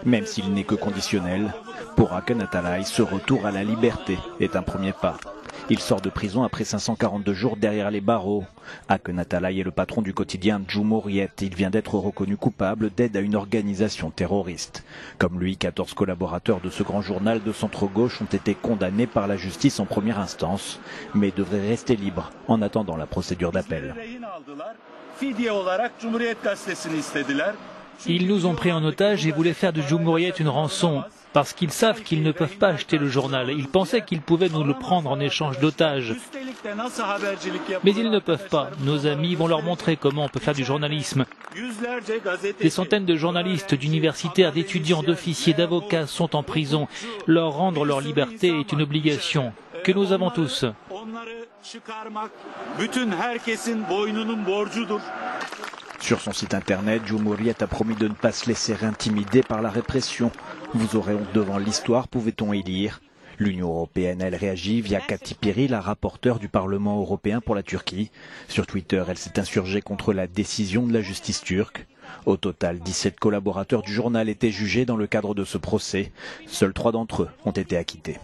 Même s'il n'est que conditionnel, pour Hakan Atalay, ce retour à la liberté est un premier pas. Il sort de prison après 542 jours derrière les barreaux. Hakan Atalay est le patron du quotidien Cumhuriyet. Il vient d'être reconnu coupable d'aide à une organisation terroriste. Comme lui, 14 collaborateurs de ce grand journal de centre-gauche ont été condamnés par la justice en première instance, mais devraient rester libres en attendant la procédure d'appel. Ils nous ont pris en otage et voulaient faire de Cumhuriyet une rançon, parce qu'ils savent qu'ils ne peuvent pas acheter le journal. Ils pensaient qu'ils pouvaient nous le prendre en échange d'otages. Mais ils ne peuvent pas. Nos amis vont leur montrer comment on peut faire du journalisme. Des centaines de journalistes, d'universitaires, d'étudiants, d'officiers, d'avocats sont en prison. Leur rendre leur liberté est une obligation que nous avons tous. Sur son site internet, Cumhuriyet a promis de ne pas se laisser intimider par la répression. Vous aurez honte devant l'histoire, pouvait-on y lire. L'Union européenne, elle réagit via Kati Piri, la rapporteure du Parlement européen pour la Turquie. Sur Twitter, elle s'est insurgée contre la décision de la justice turque. Au total, 17 collaborateurs du journal étaient jugés dans le cadre de ce procès. Seuls 3 d'entre eux ont été acquittés.